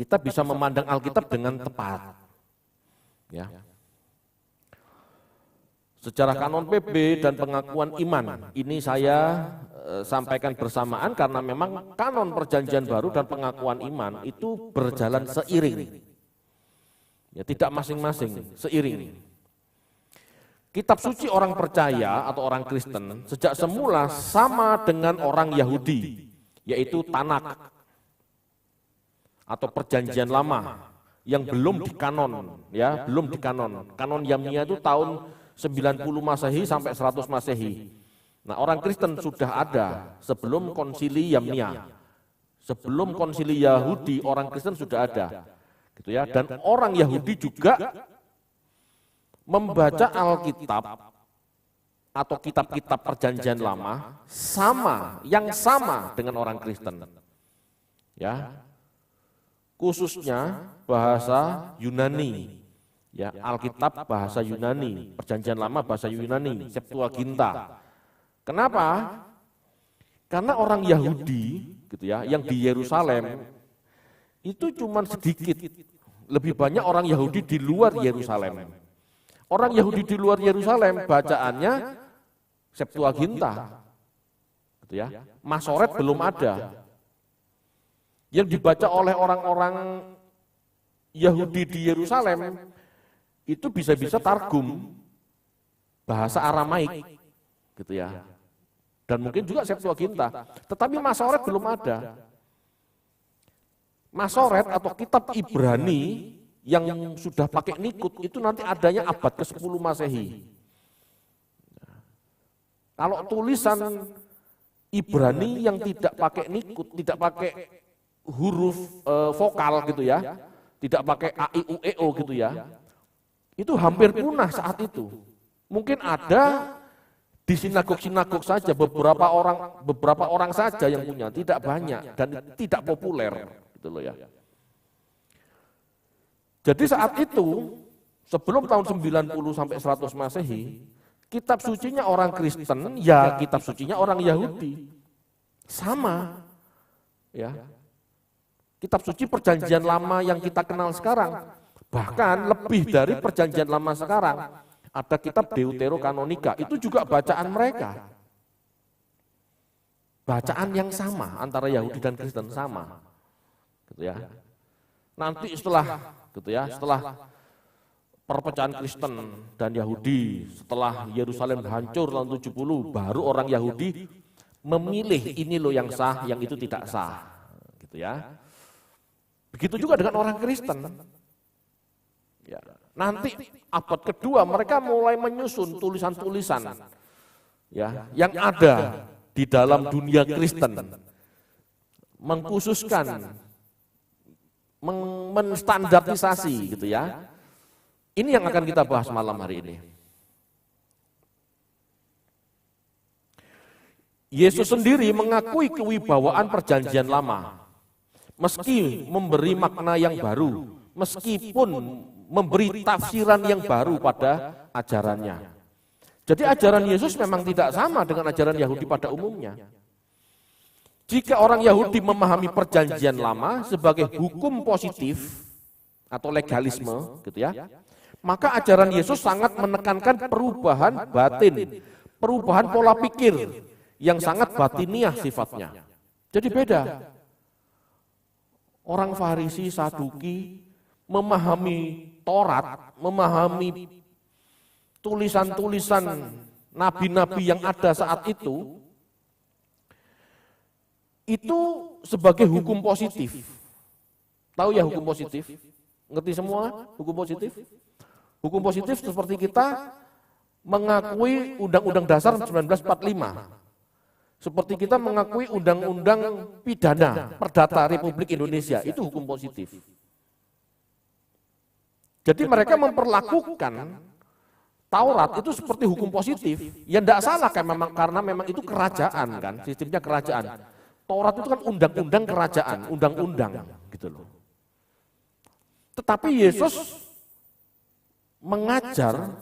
kita bisa memandang Alkitab dengan tepat. Ya. Secara kanon PB dan pengakuan iman, ini saya sampaikan bersamaan karena memang kanon Perjanjian Baru dan pengakuan iman itu berjalan seiring. Ya, tidak masing-masing, seiring. Kitab suci orang percaya atau orang Kristen sejak semula sama dengan orang Yahudi, yaitu Tanak atau Perjanjian Lama yang belum dikanon, ya, belum dikanon. Kanon Yamnia itu tahun 90 Masehi sampai 100 Masehi. Nah, orang Kristen sudah ada sebelum konsili Yamnia. Sebelum konsili Yahudi, orang Kristen sudah ada. Gitu ya. Dan orang Yahudi juga membaca Alkitab atau kitab-kitab Perjanjian Lama yang sama dengan orang Kristen. Ya. Khususnya bahasa Yunani. Ya, Alkitab bahasa Yunani, Perjanjian Lama bahasa Yunani, Septuaginta. Kenapa? Karena orang Yahudi, gitu ya, yang di Yerusalem itu cuma sedikit. Lebih banyak orang Yahudi di luar Yerusalem. Orang Yahudi di luar Yerusalem bacaannya Septuaginta, gitu ya. Masoret belum ada. Yang dibaca oleh orang-orang Yahudi di Yerusalem itu bisa-bisa Targum, bahasa Aramaik, gitu ya. Dan mungkin juga Septuaginta. Tetapi Masoret belum ada. Masoret atau kitab Ibrani yang sudah pakai nikut itu nanti adanya abad ke-10 Masehi. Kalau tulisan Ibrani yang tidak pakai nikut, tidak pakai huruf vokal gitu ya, tidak pakai a, i, u, e, o gitu ya, itu hampir punah saat itu. Mungkin ada di sinagog-sinagog saja beberapa orang saja yang punya, tidak banyak dan tidak populer gitu loh ya. Jadi saat itu sebelum tahun 90 sampai 100 Masehi, kitab sucinya orang Kristen, ya kitab sucinya orang Yahudi. Sama. Ya. Kitab suci Perjanjian Lama yang kita kenal sekarang, bahkan lebih dari Perjanjian Lama sekarang, ada kitab Deuterokanonika, itu juga bacaan mereka. Bacaan yang sama antara Yahudi dan Kristen sama. Gitu ya. Nanti setelah perpecahan Kristen dan Yahudi, setelah Yerusalem hancur tahun 70, baru orang Yahudi memilih ini loh yang sah, yang itu tidak sah. Gitu ya. Begitu juga dengan orang Kristen. Ya. Nanti abad kedua mereka mulai menyusun tulisan-tulisan ya, yang ada di dalam dunia Kristen, mengkhususkan, menstandarisasi gitu ya. Ini yang akan kita bahas malam hari ini. Yesus sendiri mengakui kewibawaan Perjanjian Lama. Meski memberi makna yang baru, meskipun memberi tafsiran yang baru pada ajarannya. Jadi ajaran Yesus memang tidak sama dengan ajaran Yahudi pada umumnya. Jika orang Yahudi memahami Perjanjian Lama sebagai hukum positif atau legalisme, gitu ya, maka ajaran Yesus sangat menekankan perubahan batin, perubahan pola pikir yang sangat batiniah sifatnya. Jadi beda. Orang Farisi, Saduki memahami Taurat, memahami tulisan-tulisan nabi-nabi yang ada saat itu sebagai hukum positif. Tahu ya hukum positif? Ngerti semua hukum positif? Hukum positif seperti kita mengakui Undang-Undang Dasar 1945. Seperti kita mengakui Undang-Undang Pidana Perdata Republik Indonesia, itu hukum positif. Jadi mereka memperlakukan Taurat itu seperti hukum positif. Ya tidak salah kan, karena memang itu kerajaan kan, sistemnya kerajaan. Taurat itu kan undang-undang kerajaan, undang-undang gitu loh. Tetapi Yesus mengajar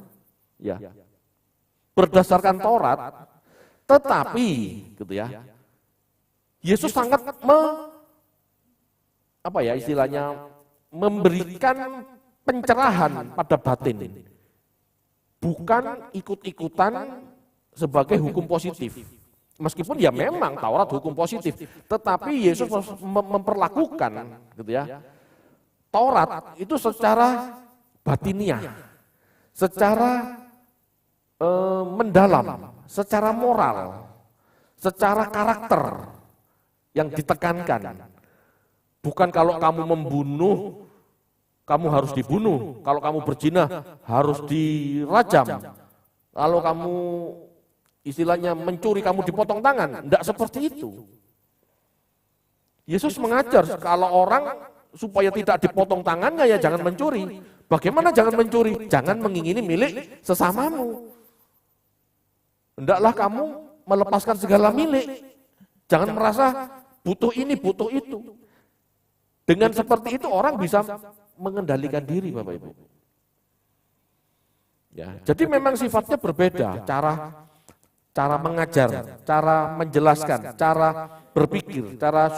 ya berdasarkan Taurat. Tetapi, gitu ya, Yesus sangat apa ya istilahnya, memberikan pencerahan pada batin, bukan ikut-ikutan sebagai hukum positif. Meskipun ya memang Taurat hukum positif, tetapi Yesus memperlakukan gitu ya, Taurat itu secara batiniah, secara mendalam, secara moral, secara karakter yang ditekankan. Bukan kalau kamu membunuh, kamu harus dibunuh. Kalau kamu berzina, harus dirajam. Kalau kamu istilahnya mencuri, kamu dipotong tangan. Tidak seperti itu. Yesus mengajar kalau orang supaya tidak dipotong tangannya ya jangan mencuri. Bagaimana jangan mencuri? Jangan mengingini milik sesamamu. Hendaklah kamu melepaskan segala milik. Jangan merasa butuh ini, butuh itu. Dengan seperti itu orang bisa mengendalikan diri, Bapak Ibu. Ya, jadi memang sifatnya berbeda, cara mengajar, cara menjelaskan, cara berpikir, cara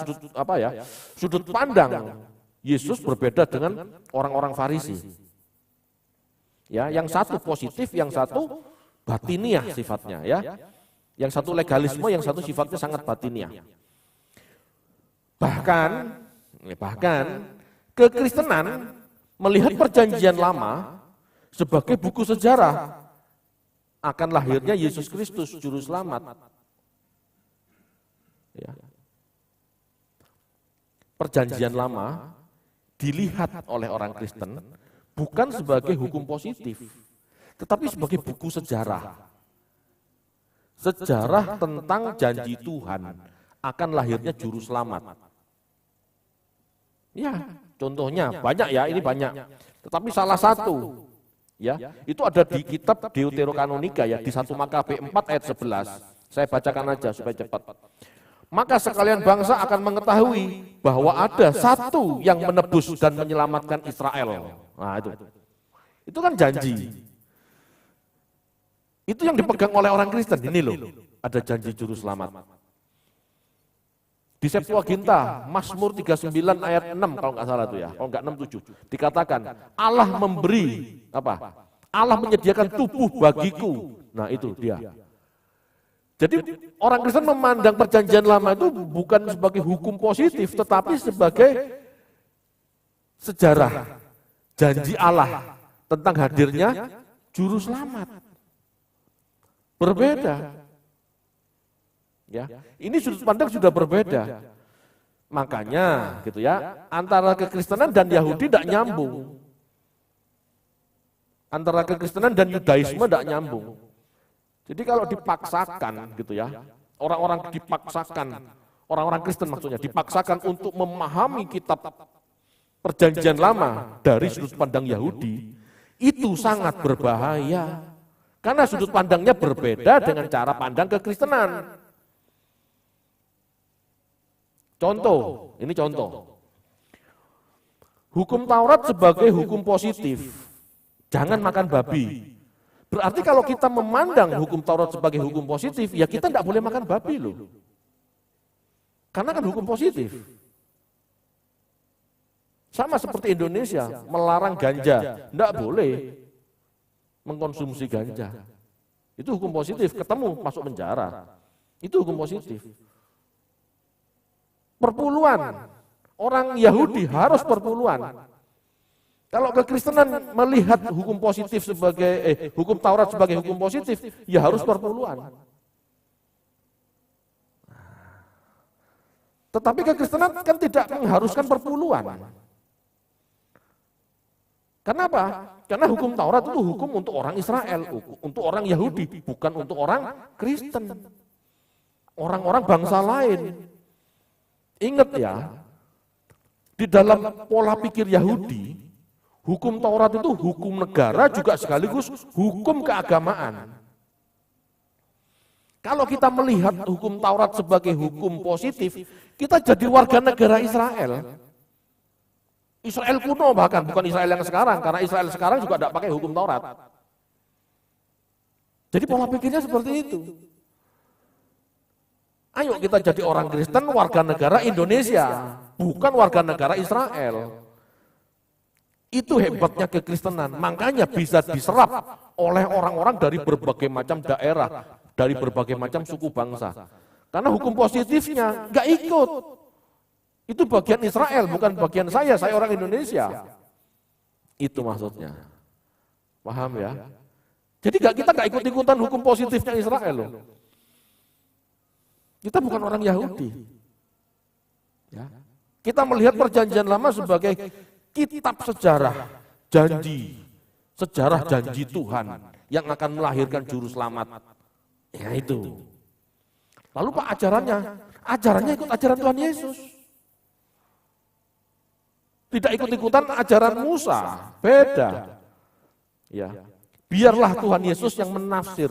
sudut pandang Yesus berbeda dengan orang-orang Farisi. Ya, yang satu positif, yang satu batiniah sifatnya, ya. Yang satu legalisme, yang satu sifatnya sangat batiniah. Bahkan kekristenan melihat perjanjian lama sebagai buku sejarah akan lahirnya Yesus Kristus juru selamat. Ya. Perjanjian lama dilihat oleh orang Kristen bukan sebagai hukum positif, tetapi sebagai buku sejarah. Sejarah tentang janji Tuhan akan lahirnya juru selamat. Ya, contohnya banyak ya, ini banyak. Tetapi salah satu ya, itu ada di kitab Deuterokanonika ya, di 1 Makabe 4 ayat 11. Saya bacakan aja supaya cepat. Maka sekalian bangsa akan mengetahui bahwa ada satu yang menebus dan menyelamatkan Israel. Nah itu kan janji. Itu yang dipegang oleh orang Kristen, ini loh, ada janji juru selamat. Di Septuaginta, Mazmur 39 ayat 6 kalau nggak salah itu ya, kalau nggak 6, 7, dikatakan Allah memberi apa? Allah menyediakan tubuh bagiku. Nah itu dia. Jadi orang Kristen memandang perjanjian lama itu bukan sebagai hukum positif, tetapi sebagai sejarah janji Allah tentang hadirnya juru selamat. Berbeda. Ya, ini sudut pandang sudah berbeda. Makanya gitu ya, antara kekristenan dan Yahudi tidak nyambung. Antara kekristenan dan Yudaisme tidak nyambung. Jadi kalau dipaksakan gitu ya, orang-orang dipaksakan, orang-orang Kristen maksudnya dipaksakan untuk memahami kitab perjanjian lama dari sudut pandang Yahudi, itu sangat berbahaya. Karena sudut pandangnya berbeda dengan cara pandang kekristenan. Contoh, ini contoh. Hukum Taurat sebagai hukum positif. Jangan makan babi. Berarti kalau kita memandang hukum Taurat sebagai hukum positif, ya kita tidak boleh makan babi loh. Karena kan hukum positif. Sama seperti Indonesia, melarang ganja. Tidak boleh mengkonsumsi ganja. Itu hukum positif, ketemu masuk penjara. Itu hukum positif. Perpuluhan, orang Yahudi harus perpuluhan. Kalau kekristenan melihat hukum positif sebagai hukum Taurat sebagai hukum positif, ya harus perpuluhan. Tetapi kekristenan kan tidak mengharuskan perpuluhan. Kenapa? Karena hukum Taurat itu hukum untuk orang Israel, untuk orang Yahudi, bukan untuk orang Kristen. Orang-orang bangsa lain. Ingat ya, di dalam pola pikir Yahudi, hukum Taurat itu hukum negara juga sekaligus hukum keagamaan. Kalau kita melihat hukum Taurat sebagai hukum positif, kita jadi warga negara Israel. Israel kuno bahkan, bukan Israel yang sekarang, karena Israel sekarang juga tidak pakai hukum Taurat. Jadi pola pikirnya seperti itu. Ayo kita jadi orang Kristen, warga negara Indonesia, bukan warga negara Israel. Itu hebatnya kekristenan, makanya bisa diserap oleh orang-orang dari berbagai macam daerah, dari berbagai macam suku bangsa. Karena hukum positifnya nggak ikut. Itu bagian Israel, bukan bagian saya orang Indonesia. Itu maksudnya. Paham ya? Jadi kita nggak ikut-ikutan hukum positifnya Israel loh. Kita bukan orang Yahudi. Ya. Kita melihat perjanjian lama sebagai kitab sejarah janji Tuhan yang akan melahirkan juru selamat. Ya itu. Lalu Pak ajarannya ikut ajaran Tuhan Yesus. Tidak ikut-ikutan ajaran Musa, beda. Ya. Biarlah Tuhan Yesus yang menafsir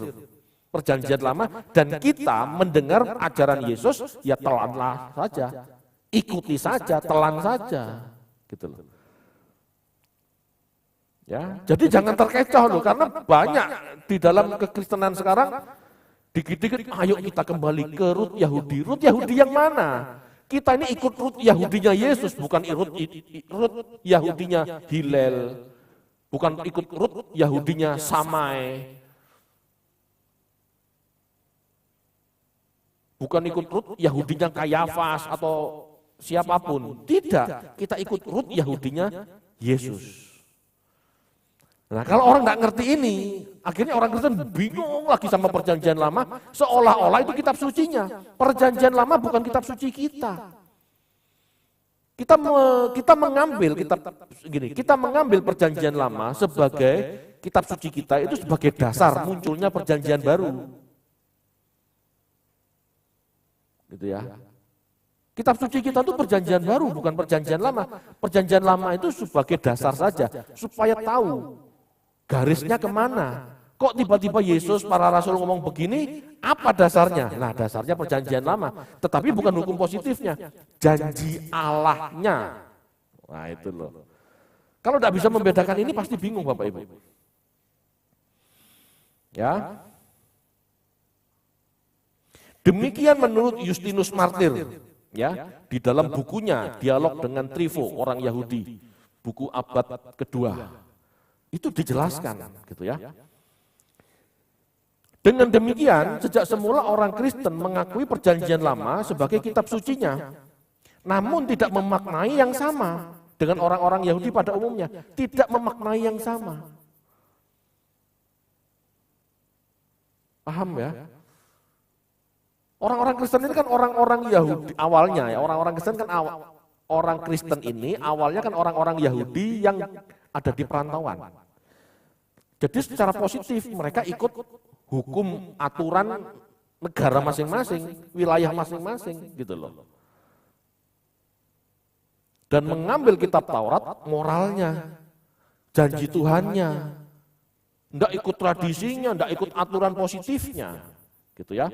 perjanjian lama dan kita mendengar ajaran Yesus, ya telanlah saja, ikuti saja, telan saja, gitu loh. Ya, jadi jangan terkecoh loh, karena banyak di dalam kekristenan sekarang dikit-dikit, ayo kita kembali ke Rut Yahudi. Rut Yahudi yang mana? Kita ini ikut Rut Yahudinya Yesus, bukan Rut Yahudinya Hillel, bukan ikut Rut Yahudinya Samai. Bukan ikut Rut Yahudinya Kayafas atau siapapun. Tidak, kita ikut Rut Yahudinya Yesus. Nah kalau orang nggak ngerti ini, akhirnya orang Kristen bingung lagi sama perjanjian lama, seolah-olah itu kitab sucinya. Perjanjian lama bukan kitab suci kita. Kita mengambil perjanjian lama sebagai kitab suci kita, itu sebagai dasar munculnya perjanjian baru. Gitu ya. Kitab suci kita itu perjanjian baru, bukan perjanjian lama. Perjanjian lama itu sebagai dasar saja, supaya tahu garisnya kemana. Kok tiba-tiba Yesus, para rasul ngomong begini, apa dasarnya? Nah dasarnya perjanjian lama, tetapi bukan hukum positifnya, janji Allahnya. Nah itu loh. Kalau tidak bisa membedakan ini pasti bingung Bapak Ibu. Ya. Demikian menurut Justinus Martir, ya, di dalam bukunya Dialog dengan Trypho, orang Yahudi, buku abad kedua, itu dijelaskan, gitu ya. Dengan demikian, sejak semula orang Kristen mengakui perjanjian lama sebagai kitab sucinya, namun tidak memaknai yang sama dengan orang-orang Yahudi pada umumnya, tidak memaknai yang sama. Paham ya? Orang-orang Kristen ini kan orang-orang Yahudi awalnya ya, orang-orang Kristen kan orang Kristen ini awalnya kan orang-orang Yahudi yang ada di perantauan. Jadi secara positif mereka ikut hukum aturan negara masing-masing, wilayah masing-masing gitu loh. Dan mengambil kitab Taurat, moralnya, janji Tuhannya, enggak ikut tradisinya, enggak ikut aturan positifnya, gitu ya.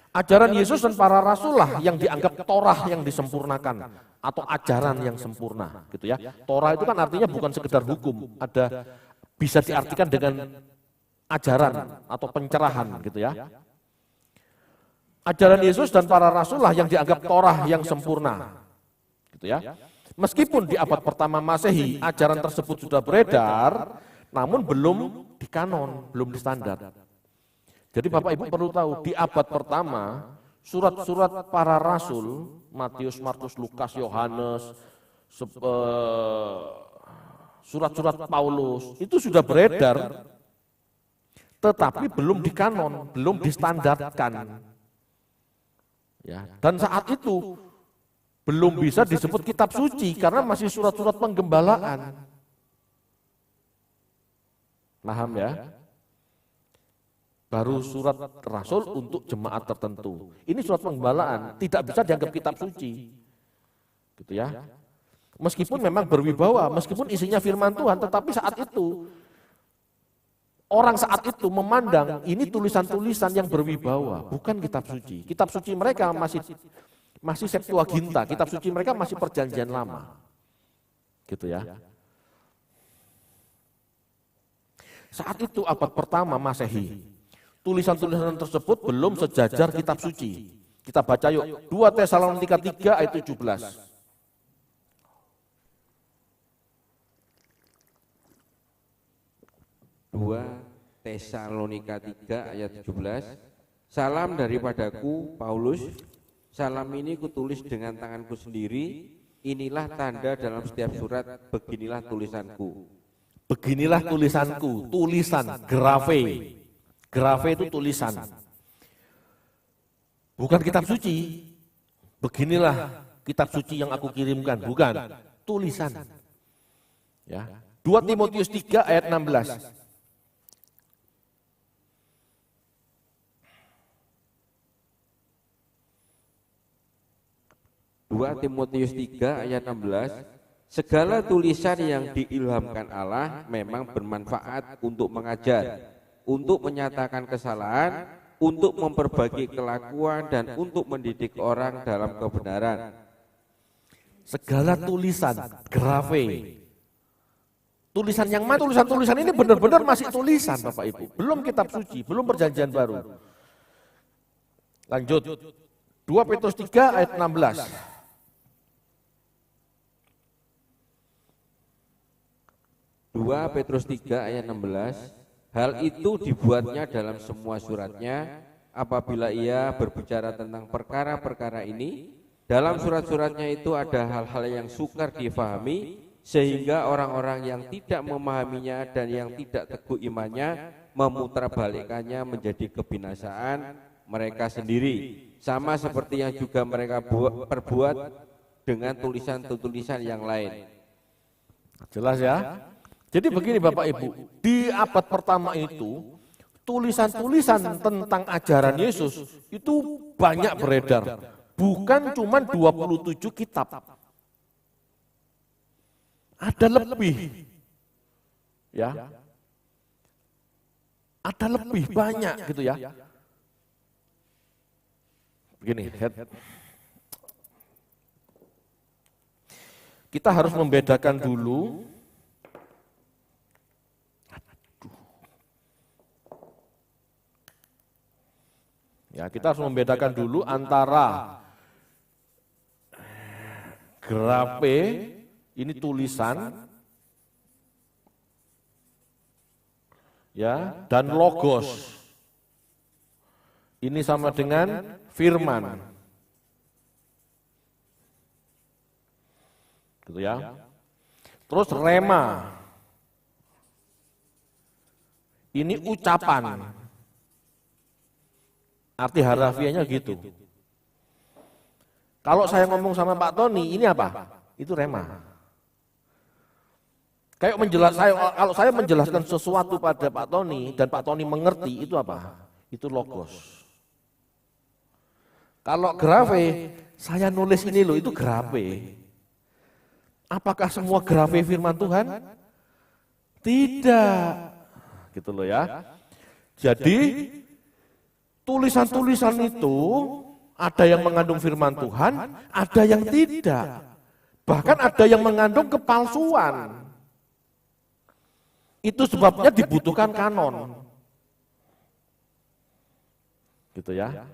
Ajaran Yesus dan para rasul lah yang dianggap Torah yang disempurnakan atau ajaran yang sempurna, gitu ya. Torah itu kan artinya bukan sekedar hukum, ada bisa diartikan dengan ajaran atau pencerahan, gitu ya. Ajaran Yesus dan para rasul lah yang dianggap Torah yang sempurna, gitu ya. Meskipun di abad pertama Masehi ajaran tersebut sudah beredar, namun belum dikanon, belum di-standar. Jadi Bapak Ibu perlu tahu, di abad pertama, surat-surat para rasul, Matius, Markus, Lukas, Yohanes, surat-surat Paulus, itu sudah beredar, tetapi belum dikanon, belum distandarkan. Ya, dan saat itu, belum bisa disebut kitab suci, karena masih surat-surat penggembalaan. Paham ya? Baru surat rasul untuk jemaat tertentu. Ini surat penggembalaan, tidak bisa dianggap kitab suci. Gitu ya. Meskipun memang berwibawa, meskipun isinya firman Tuhan, tetapi saat itu orang saat itu memandang ini tulisan-tulisan yang berwibawa, bukan kitab suci. Kitab suci mereka masih Septuaginta, kitab suci mereka masih perjanjian lama. Gitu ya. Saat itu abad pertama Masehi, Tulisan-tulisan tersebut belum sejajar kitab suci. Kita baca yuk, 2 Tesalonika 3 ayat 17. 2 Tesalonika 3 ayat 17. Salam daripadaku, Paulus. Salam ini kutulis dengan tanganku sendiri. Inilah tanda dalam setiap surat, beginilah tulisanku. Beginilah tulisanku, tulisan, grafe. Grafe itu tulisan. Bukan kitab suci. Beginilah kitab suci yang aku kirimkan, bukan. Tulisan. Ya. 2 Timotius 3 ayat 16. 2 Timotius 3 ayat 16. Segala tulisan yang diilhamkan Allah memang bermanfaat untuk mengajar, untuk menyatakan kesalahan, untuk memperbaiki kelakuan, dan untuk mendidik orang dalam kebenaran. Segala tulisan, grafe. Tulisan yang mana? Tulisan-tulisan ini benar-benar masih tulisan, Bapak Ibu. Belum kitab suci, belum perjanjian baru. Lanjut. 2 Petrus 3 ayat 16. 2 Petrus 3 ayat 16. Hal itu dibuatnya dalam semua suratnya apabila ia berbicara tentang perkara-perkara ini. Dalam surat-suratnya itu ada hal-hal yang sukar difahami, sehingga orang-orang yang tidak memahaminya dan yang tidak teguh imannya memutarbalikkannya menjadi kebinasaan mereka sendiri, sama seperti yang juga mereka perbuat dengan tulisan-tulisan yang lain. Jelas ya? Jadi begini Bapak Ibu, di abad pertama itu tulisan-tulisan tentang ajaran Yesus itu banyak beredar, bukan cuma 27 kitab. Ada lebih. Ya. Ada lebih banyak gitu ya. Begini, kita harus membedakan dulu ya, kita harus membedakan dulu antara grafe, ini tulisan, ya, dan logos. Ini sama dengan firman. Gitu ya. Terus rema. Ini ucapan. Arti harafiahnya gitu. Kalau saya ngomong sama Pak Tony, ini apa? Itu rema. Kayak kalau saya menjelaskan sesuatu pada Pak Tony dan Pak Tony mengerti, itu apa? Itu logos. Kalau grafe, saya nulis ini loh, itu grafe. Apakah semua grafe firman Tuhan? Tidak. Gitu loh ya. Jadi tulisan-tulisan itu ada yang mengandung firman Tuhan, ada yang tidak. Bahkan ada yang mengandung kepalsuan. Itu sebabnya dibutuhkan kanon. Gitu ya.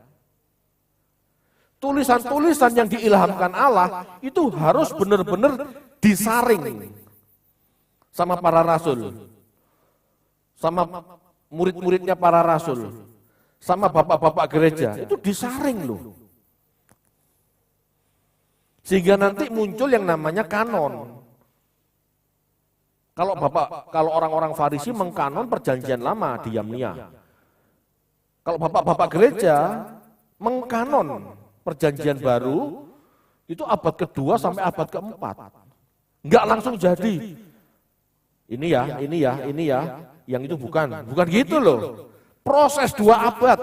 Tulisan-tulisan yang diilhamkan Allah itu harus benar-benar disaring sama para rasul. Sama murid-muridnya para rasul. Sama bapak-bapak gereja, itu disaring loh. Sehingga nanti muncul yang namanya kanon. Kalau orang-orang Farisi mengkanon perjanjian lama diam-nia. Kalau bapak-bapak gereja mengkanon perjanjian baru itu abad kedua sampai abad keempat. Enggak langsung jadi. Ini ya, yang itu bukan gitu loh. Proses 2 abad.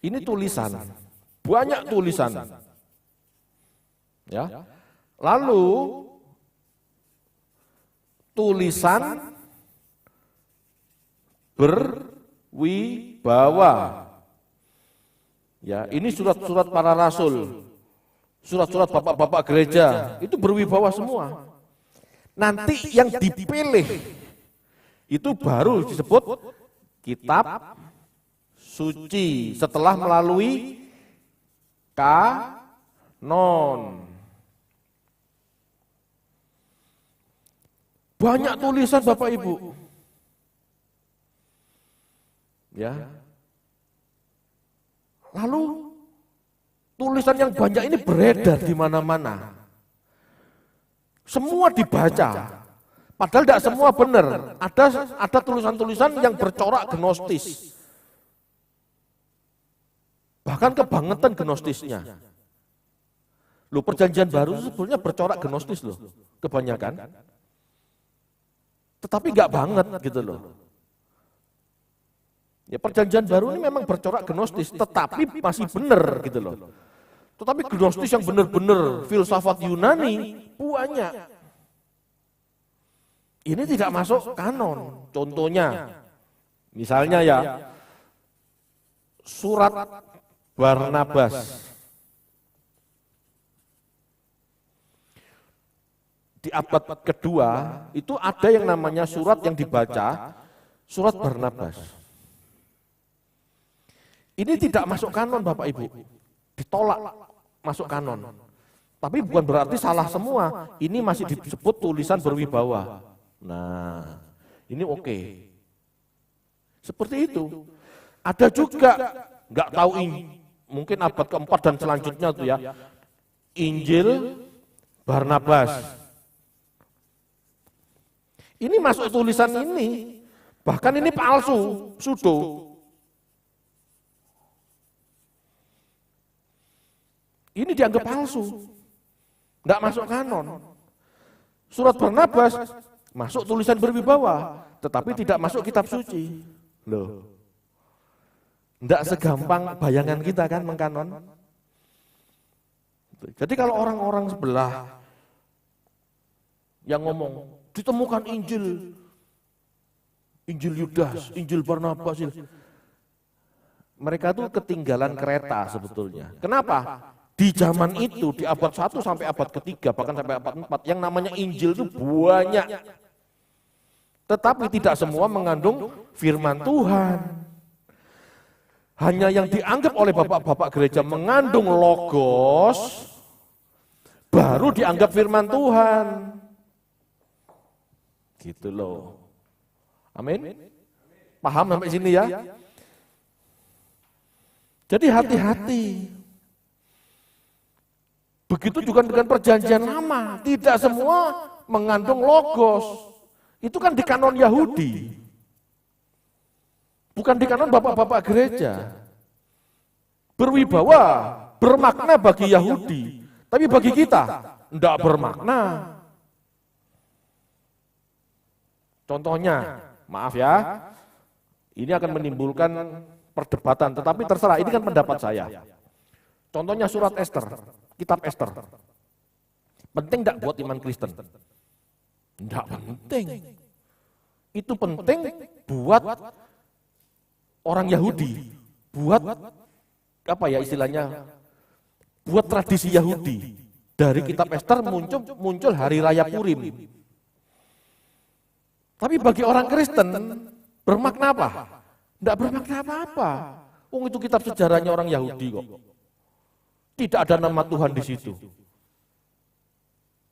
Ini tulisan, banyak tulisan. Ya. Lalu tulisan berwibawa. Ya, ini surat-surat para rasul, surat-surat bapak-bapak gereja, itu berwibawa semua. Nanti yang dipilih itu baru disebut kitab suci setelah melalui kanon. Banyak tulisan Bapak Ibu. Ya. Lalu tulisan yang banyak ini beredar di mana-mana. Semua dibaca. Padahal tidak semua benar. Ada tulisan-tulisan yang bercorak gnostis. Bahkan kebangetan gnostisnya. Loh, perjanjian baru sebenarnya bercorak gnostis loh, kebanyakan. Tetapi enggak banget gitu loh. Ya, perjanjian baru ini memang bercorak gnostis, tetapi masih benar gitu loh. Tetapi gnostis yang benar-benar filsafat Yunani banyak. Ini tidak masuk kanon. Contohnya, misalnya ya, surat Barnabas. Di abad kedua itu ada yang namanya surat yang dibaca, surat Barnabas. Ini tidak masuk kanon Bapak Ibu, ditolak masuk kanon. Tapi bukan berarti salah semua, ini masih disebut tulisan berwibawa. Nah, ini oke. Seperti itu. Ada juga, nggak tahu mungkin abad keempat dan selanjutnya tuh ya, Injil Barnabas. Ini masuk tulisan ini, bahkan ini palsu, pseudo. Ini dianggap palsu, nggak masuk kanon. Surat Barnabas masuk tulisan berwibawa, tetapi tidak masuk kitab suci. Loh, nggak segampang bayangan kita kan mengkanon. Jadi kalau orang-orang sebelah yang ngomong, ditemukan Injil Yudas, Injil Barnabas, mereka tuh ketinggalan kereta sebetulnya. Kenapa? Di zaman itu, di abad 1 sampai abad ketiga, bahkan sampai abad 4, yang namanya Injil itu banyak. Tetapi tidak semua mengandung firman Tuhan. Hanya yang dianggap oleh bapak-bapak gereja mengandung logos, baru dianggap firman Tuhan. Gitu loh. Amin? Paham sampai sini ya? Jadi hati-hati. Begitu juga dengan perjanjian lama, tidak semua mengandung logos. Itu kan di kanon Yahudi. Bukan di kanon bapak-bapak gereja. Berwibawa, bermakna bagi Yahudi. Tapi bagi kita, tidak bermakna. Contohnya, maaf ya, ini akan menimbulkan perdebatan, tetapi terserah, ini kan pendapat saya. Contohnya surat Esther, kitab Esther. Penting enggak buat iman Kristen? Enggak penting. Itu penting buat orang Yahudi, buat apa ya istilahnya? Buat tradisi Yahudi. Dari kitab Esther muncul hari raya Purim. Tapi bagi orang Kristen bermakna apa? Enggak bermakna apa-apa. Itu kitab sejarahnya orang Yahudi kok. Tidak ada nama Tuhan di situ.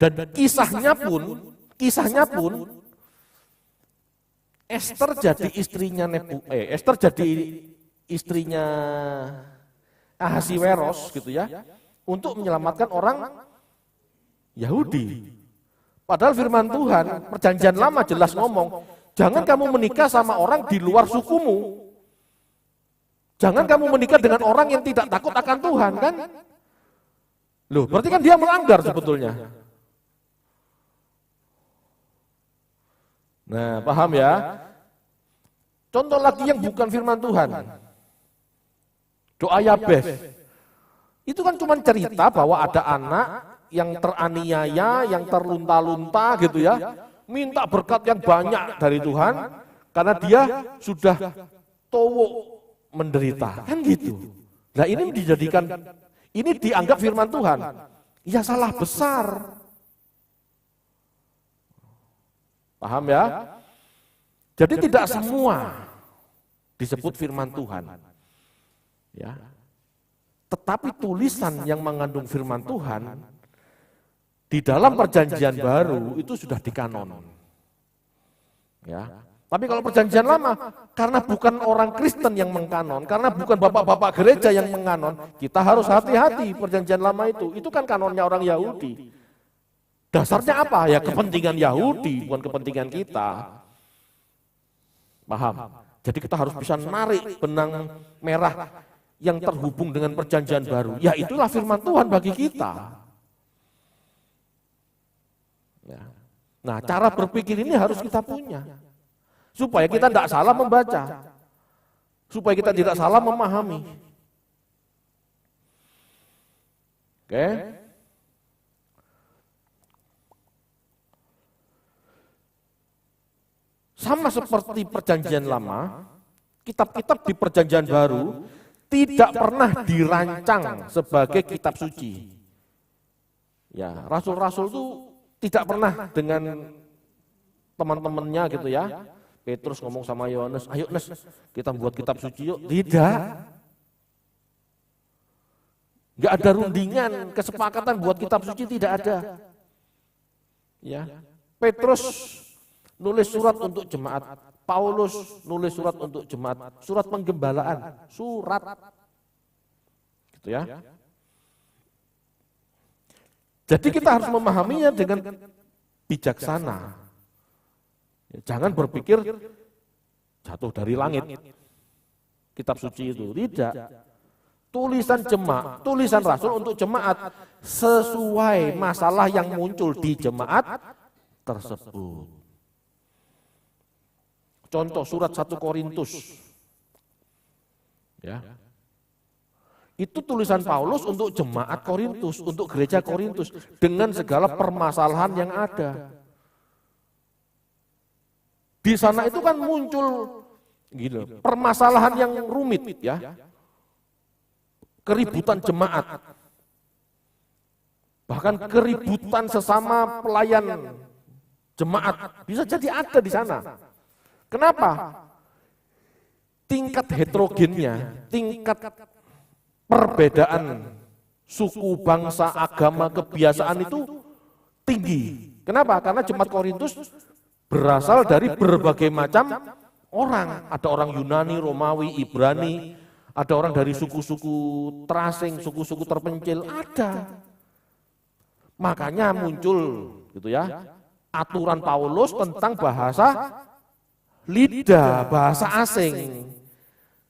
Dan kisahnya pun Esther jadi istrinya Esther jadi istrinya Ahasiweros gitu ya, untuk menyelamatkan orang Yahudi. Padahal firman Tuhan, perjanjian lama jelas ngomong, jangan kamu menikah sama orang di luar sukumu. Jangan kamu menikah dengan orang yang tidak takut akan Tuhan, kan? Loh, berarti kan dia melanggar sebetulnya. Nah, paham ya? Contoh lagi yang bukan firman Tuhan. Doa Yabes. Itu kan cuma cerita bahwa ada anak yang teraniaya, yang terlunta-lunta gitu ya. Minta berkat yang banyak dari Tuhan. karena dia sudah towo menderita, kan gitu. Nah ini dianggap firman Tuhan. Ya salah besar. Paham ya? Jadi tidak semua disebut firman Tuhan. Ya. Tetapi tulisan yang mengandung firman Tuhan di dalam perjanjian baru itu sudah dikanon. Ya. Tapi kalau perjanjian lama, karena bukan orang Kristen yang mengkanon, karena bukan bapak-bapak gereja yang menganon, kita harus hati-hati perjanjian lama itu. Itu kan kanonnya orang Yahudi. Dasarnya apa? Ya kepentingan Yahudi, bukan kepentingan kita. Paham? Jadi kita harus bisa narik benang merah yang terhubung dengan perjanjian baru. Ya itulah firman Tuhan bagi kita. Ya. Nah, cara berpikir ini harus kita punya. Supaya kita tidak salah membaca. Supaya kita tidak salah memahami. Oke? Sama seperti perjanjian lama, kitab-kitab di perjanjian baru tidak pernah dirancang sebagai kitab suci. Ya, rasul-rasul itu tidak pernah dengan teman-temannya gitu ya. Petrus ngomong sama Yohanes, ayo Nes, kita buat kitab suci yuk. Tidak. Enggak ada rundingan, kesepakatan buat kitab suci, tidak ada. Ya. Petrus nulis surat untuk jemaat, Paulus nulis surat untuk jemaat, surat penggembalaan, surat. Gitu ya. Jadi kita harus memahaminya dengan bijaksana. Jangan berpikir jatuh dari langit kitab suci itu, tidak. Tulisan jemaat, tulisan rasul untuk jemaat sesuai masalah yang muncul di jemaat tersebut. Contoh surat 1 Korintus. Ya. Itu tulisan Paulus untuk jemaat Korintus, untuk gereja Korintus dengan segala permasalahan yang ada. Di sana itu kan muncul gitu, permasalahan yang rumit ya. Keributan jemaat. Bahkan keributan sesama pelayan jemaat bisa jadi ada di sana. Kenapa? Tingkat heterogennya, tingkat perbedaan suku, bangsa, agama, kebiasaan itu tinggi. Kenapa? Karena jemaat Korintus berasal dari berbagai macam orang. Ada orang Yunani, Romawi, Ibrani, ada orang dari suku-suku terasing, suku-suku terpencil, ada. Makanya muncul gitu ya, aturan Paulus tentang bahasa lidah, bahasa asing.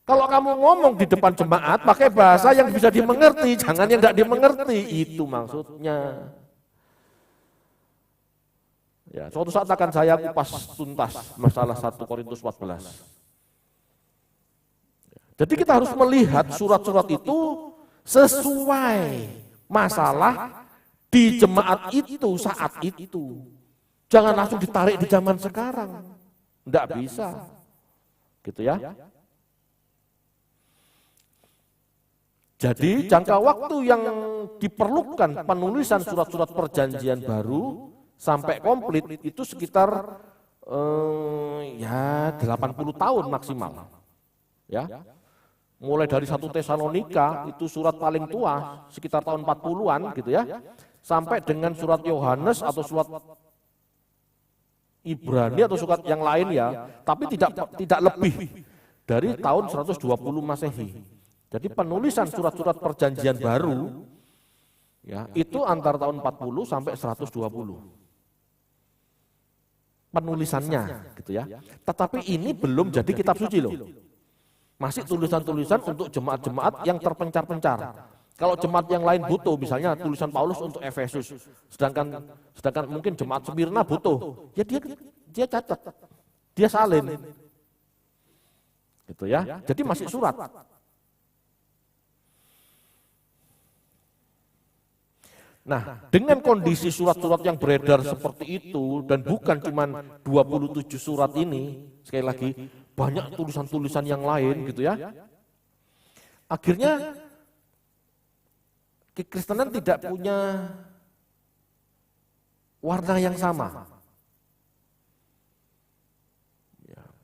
Kalau kamu ngomong di depan jemaat pakai bahasa yang bisa dimengerti, jangan yang tidak dimengerti, itu maksudnya. Ya, suatu saat akan saya kupas tuntas masalah 1 Korintus 14. Jadi kita harus melihat surat-surat itu sesuai masalah di jemaat itu saat itu. Jangan langsung ditarik di zaman sekarang. Tidak bisa. Gitu ya. Jadi jangka waktu yang diperlukan penulisan surat-surat perjanjian baru sampai komplit itu sekitar ya 80 tahun maksimal. Ya. Mulai dari 1 Tesalonika itu surat paling tua sekitar tahun 40-an gitu ya. Sampai dengan surat Yohanes atau surat Ibrani atau surat yang lain ya, tapi tidak lebih dari tahun 120 Masehi. Jadi penulisan surat-surat perjanjian baru ya, itu antara tahun 40 sampai 120. Penulisannya gitu ya. Tetapi ini belum jadi kitab suci loh. Masih tulisan-tulisan untuk jemaat-jemaat yang terpencar-pencar. Kalau jemaat yang lain butuh, misalnya tulisan Paulus untuk Efesus, sedangkan mungkin jemaat Smyrna butuh, ya dia catat, dia salin, gitu ya. Jadi masih surat. Nah, dengan kondisi surat-surat yang beredar seperti itu, dan bukan cuma 27 surat ini, sekali lagi, banyak tulisan-tulisan yang lain gitu ya. Akhirnya, kekristenan tidak punya warna yang sama.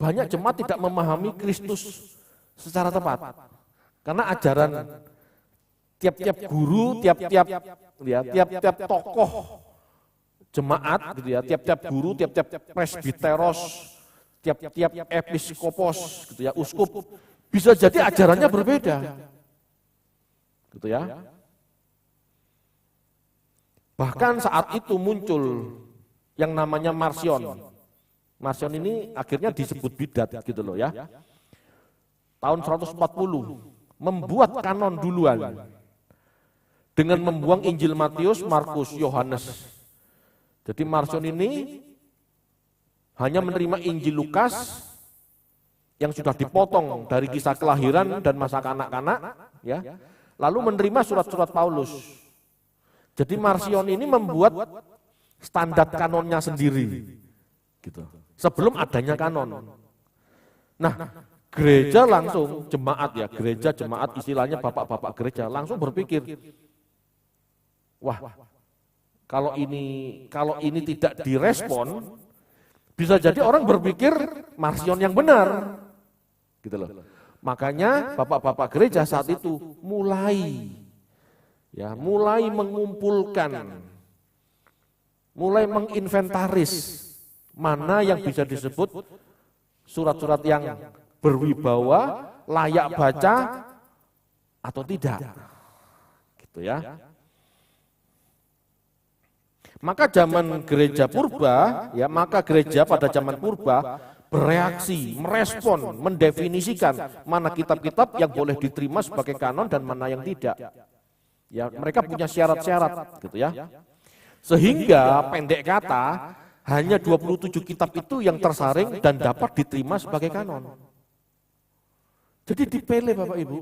Banyak jemaat tidak memahami Kristus secara tepat. Karena ajaran tiap-tiap guru, tiap-tiap tokoh jemaat gitu ya, tiap-tiap guru, tiap-tiap presbiteros, tiap-tiap episkopos gitu ya, uskup, bisa jadi ajarannya berbeda. Gitu ya. Bahkan saat itu muncul yang namanya Marcion. Marcion ini akhirnya disebut bidat gitu loh ya. Tahun 140 membuat kanon duluan dengan membuang Injil Matius, Markus, Yohanes. Jadi Marcion ini hanya menerima Injil Lukas yang sudah dipotong dari kisah kelahiran dan masa kanak-kanak ya. Lalu menerima surat-surat Paulus. Jadi Marcion ini membuat standar kanonnya sendiri, gitu. Sebelum adanya kanon. Nah, gereja langsung jemaat ya, gereja jemaat istilahnya bapak-bapak gereja langsung berpikir, wah, kalau ini tidak direspon, bisa jadi orang berpikir Marcion yang benar, gitu loh. Makanya bapak-bapak gereja saat itu mulai mengumpulkan, mulai menginventaris mana yang bisa disebut surat-surat yang berwibawa, layak baca atau tidak. Gitu ya. Maka zaman gereja purba, maka gereja pada zaman purba bereaksi, merespon, mendefinisikan mana kitab-kitab yang boleh diterima sebagai kanon dan mana yang tidak. Ya, mereka punya syarat-syarat gitu ya. Sehingga pendek kata hanya 27 kitab itu yang tersaring dan dapat diterima sebagai kanon. Jadi dipilih Bapak Ibu.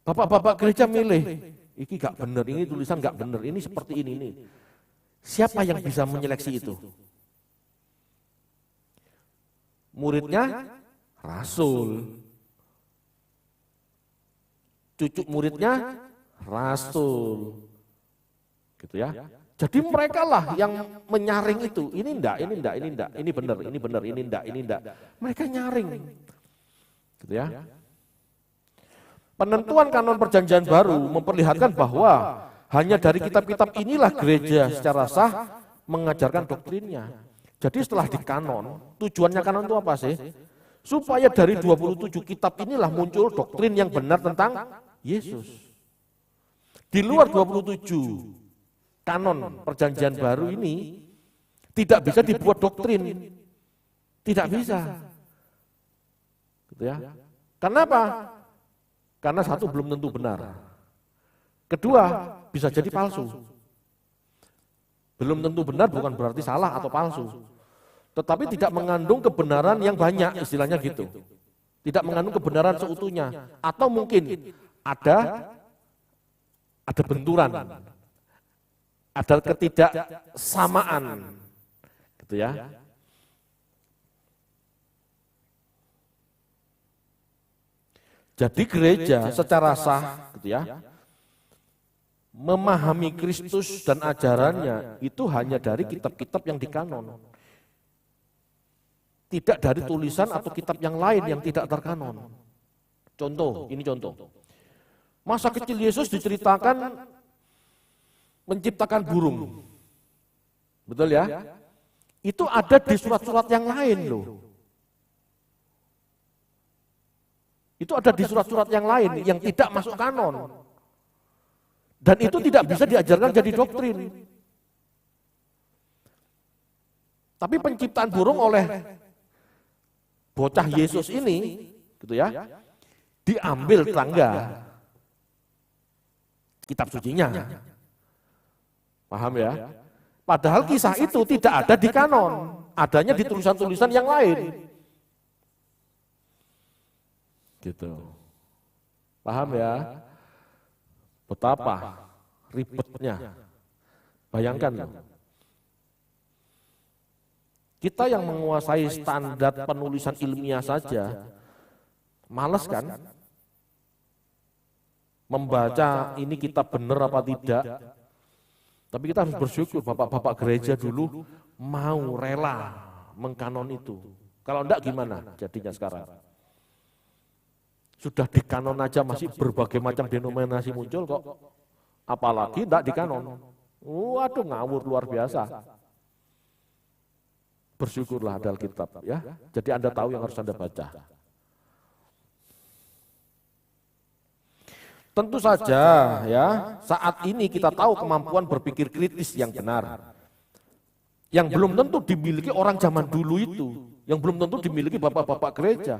Bapak-bapak gereja milih, ini gak benar, ini tulisan gak benar, ini seperti ini. Siapa yang bisa menyeleksi itu? Muridnya rasul. Cucu muridnya rasul. Gitu ya. Jadi mereka lah yang menyaring itu. Ini enggak, ini benar, ini enggak. Mereka nyaring. Gitu ya. Penentuan kanon perjanjian baru memperlihatkan bahwa hanya dari kitab-kitab inilah gereja secara sah mengajarkan doktrinnya. Jadi setelah dikanon, tujuannya kanon itu apa sih? Supaya dari 27 kitab inilah muncul doktrin yang benar tentang Yesus. Di luar 27 kanon perjanjian baru ini tidak bisa dibuat doktrin. Tidak bisa. Gitu ya. Kenapa? Karena satu belum tentu benar. Kedua, bisa jadi palsu. Belum tentu benar bukan berarti salah atau palsu. Tetapi tidak mengandung kebenaran yang banyak, istilahnya gitu. Tidak mengandung kebenaran seutuhnya. Atau mungkin ada benturan. Ada ketidaksamaan. Gitu ya. Jadi gereja secara sah gitu ya, memahami Kristus dan ajarannya itu hanya dari kitab-kitab yang dikanon. Tidak dari tulisan atau kitab yang lain yang tidak terkanon. Contoh, ini contoh. Masa kecil Yesus diceritakan menciptakan burung. Betul ya? Itu ada di surat-surat yang lain loh. Itu ada di surat-surat yang lain yang tidak masuk kanon. Dan itu tidak bisa diajarkan jadi doktrin. Tapi penciptaan burung oleh bocah Yesus ini, gitu ya, diambil tangga kitab sucinya. Paham ya? Padahal kisah itu tidak ada di kanon, adanya di tulisan-tulisan yang lain. Gitu. Paham ya? Betapa ribetnya. Bayangkan loh. Kita yang menguasai standar penulisan ilmiah saja, males kan? Membaca ini kitab benar apa tidak. Tapi kita harus bersyukur bapak-bapak gereja dulu mau rela mengkanon itu. Kalau enggak gimana jadinya sekarang? Sudah dikanon aja masih berbagai macam denominasi muncul kok. Apalagi enggak dikanon. Waduh ngawur luar biasa. Bersyukurlah ada Alkitab ya. Jadi Anda tahu yang harus Anda baca. Tentu saja ya, saat ini kita tahu kemampuan berpikir kritis yang benar. Yang belum tentu dimiliki orang zaman dulu itu, yang belum tentu dimiliki bapak-bapak gereja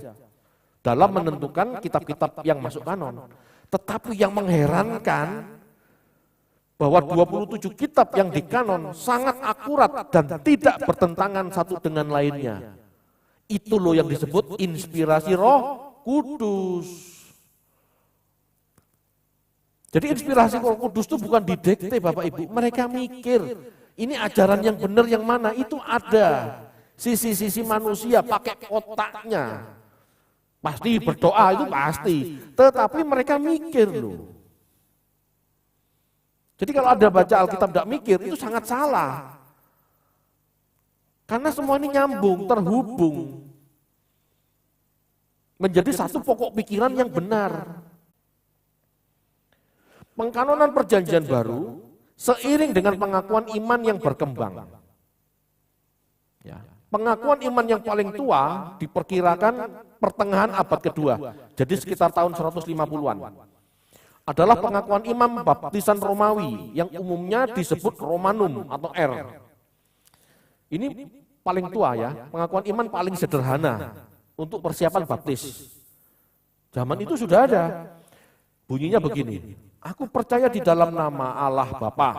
dalam menentukan kitab-kitab yang masuk kanon. Tetapi yang mengherankan bahwa 27 kitab yang dikanon sangat akurat dan tidak bertentangan satu dengan lainnya. Itu loh yang disebut inspirasi Roh Kudus. Jadi inspirasi Roh Kudus itu bukan didikte Bapak Ibu, mereka mikir ini ajaran yang benar yang mana, itu ada sisi-sisi manusia pakai otaknya. Pasti berdoa itu pasti, tetapi mereka mikir loh. Jadi kalau Anda baca Alkitab tidak mikir itu sangat salah. Karena semua ini nyambung, terhubung. Menjadi satu pokok pikiran yang benar. Pengkanonan perjanjian baru seiring dengan pengakuan iman yang berkembang. Ya. Pengakuan iman yang paling tua diperkirakan pertengahan abad kedua, jadi sekitar tahun 150-an. Adalah pengakuan imam baptisan Romawi yang umumnya disebut Romanum atau R. Ini paling tua ya, pengakuan iman paling sederhana untuk persiapan baptis. Zaman itu sudah ada. Bunyinya begini. Aku percaya di dalam nama Allah Bapa.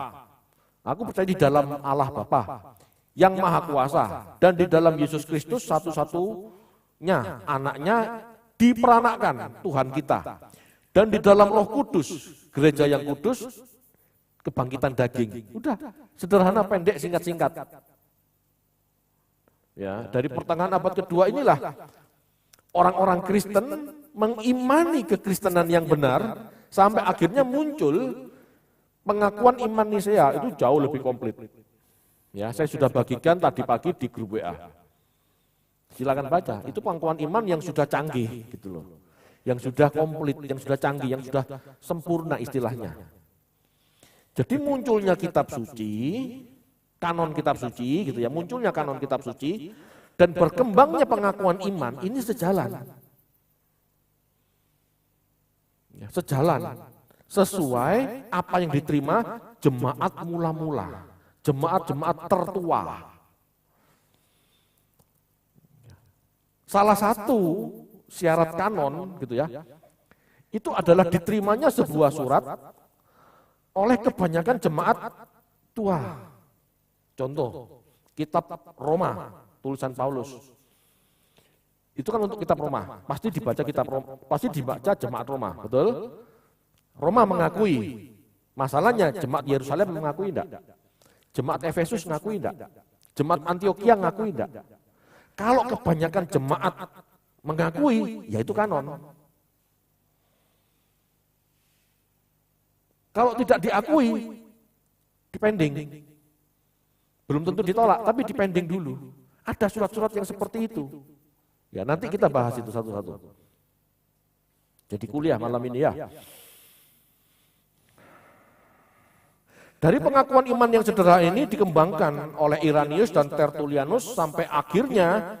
Aku percaya di dalam Allah Bapa yang Maha Kuasa dan di dalam Yesus Kristus satu-satunya anaknya diperanakkan Tuhan kita. Dan di dalam Roh Kudus, gereja yang kudus, kebangkitan daging. Udah, sederhana, pendek, singkat-singkat. Ya, dari pertengahan abad kedua inilah orang-orang Kristen mengimani kekristenan yang benar. Sampai akhirnya muncul pengakuan iman Nisea, itu jauh lebih komplit. Ya, saya sudah bagikan tadi pagi di grup WA. Silakan baca, itu pengakuan iman yang sudah canggih gitu loh. Yang sudah komplit, yang sudah canggih, yang sudah sempurna istilahnya. Jadi munculnya kitab suci, kanon kitab suci gitu ya, munculnya kanon kitab suci dan berkembangnya pengakuan iman ini sejalan. Sejalan sesuai apa yang diterima jemaat mula-mula, jemaat-jemaat tertua. Salah satu syarat kanon gitu ya, itu adalah diterimanya sebuah surat oleh kebanyakan jemaat tua. Contoh, kitab Roma, tulisan Paulus. Itu kan untuk kitab Roma, pasti dibaca kitab Roma, pasti dibaca jemaat Roma, betul? Roma mengakui, masalahnya jemaat Yerusalem mengakui enggak? Jemaat Efesus mengakui enggak? Jemaat Antioquia mengakui enggak? Kalau kebanyakan jemaat mengakui, ya itu kanon. Kalau tidak diakui, dipending. Belum tentu ditolak, tapi dipending dulu. Ada surat-surat yang seperti itu. Ya nanti kita bahas itu satu-satu. Jadi kuliah malam ini ya. Dari pengakuan iman yang sederhana ini dikembangkan oleh Irenaeus dan Tertullianus sampai akhirnya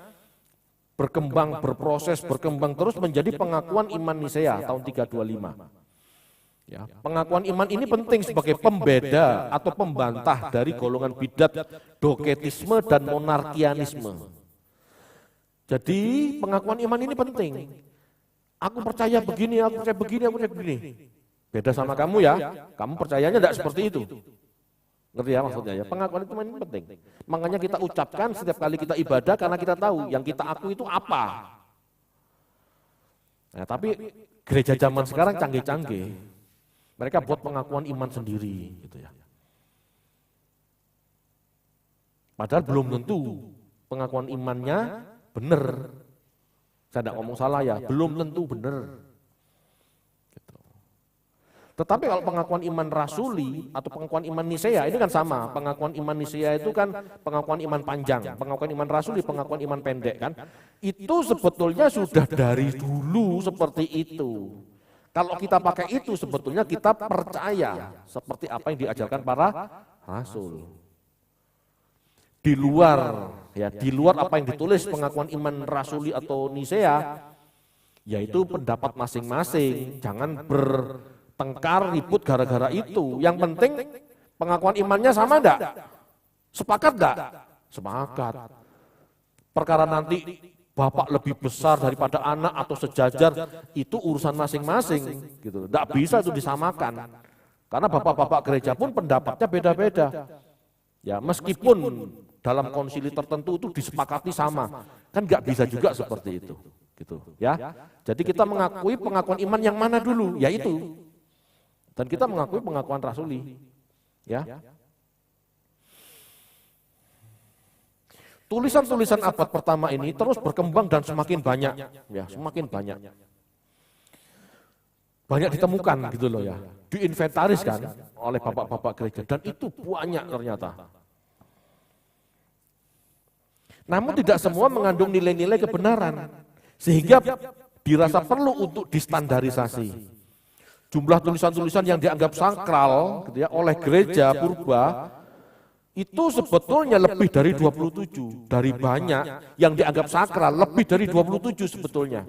berkembang, berproses, berkembang terus menjadi pengakuan iman Nisea tahun 325. Ya, pengakuan iman ini penting sebagai pembeda atau pembantah dari golongan bidat, doketisme dan monarkianisme. Jadi pengakuan iman ini penting. Aku percaya begini, aku percaya begini, aku percaya begini. Beda sama kamu ya, kamu percayanya tidak seperti itu. Ngerti ya maksudnya ya, pengakuan itu ini penting. Makanya kita ucapkan setiap kali kita ibadah karena kita tahu yang kita akui itu apa. Nah, tapi gereja zaman sekarang canggih-canggih. Mereka buat pengakuan iman sendiri, gitu ya. Padahal belum tentu pengakuan imannya benar. Saya tidak ngomong salah ya, belum tentu benar. Gitu. Tetapi kalau pengakuan iman rasuli atau pengakuan iman Nisea ini kan sama. Pengakuan iman Nisea itu kan pengakuan iman panjang, pengakuan iman rasuli, pengakuan iman pendek kan. Itu sebetulnya sudah dari dulu seperti itu. Kalau kita pakai itu sebetulnya kita percaya seperti apa yang diajarkan para rasul. Di luar apa yang ditulis pengakuan iman rasuli atau Nisea, yaitu pendapat masing-masing. Jangan bertengkar ribut gara-gara itu. Yang penting pengakuan imannya sama enggak? Sepakat enggak? Sepakat. Perkara nanti bapak lebih besar daripada anak atau sejajar, itu urusan masing-masing, gitu. Enggak bisa itu disamakan. Karena bapak-bapak gereja pun pendapatnya beda-beda. Ya, meskipun dalam konsili tertentu itu disepakati sama, kan nggak bisa juga seperti itu, gitu ya. Jadi kita mengakui pengakuan iman yang mana dulu, yaitu, dan kita mengakui pengakuan rasuli, ya. Tulisan-tulisan abad pertama ini terus berkembang dan semakin banyak, ya, semakin banyak. Banyak ditemukan gitu loh ya, diinventaris kan oleh bapak-bapak gereja, dan itu banyak ternyata. Namun tidak semua mengandung nilai-nilai kebenaran, sehingga dirasa perlu untuk distandarisasi. Jumlah tulisan-tulisan yang dianggap sakral gitu ya, oleh gereja purba, itu sebetulnya lebih dari 27, dari banyak yang dianggap sakral, lebih dari 27 sebetulnya.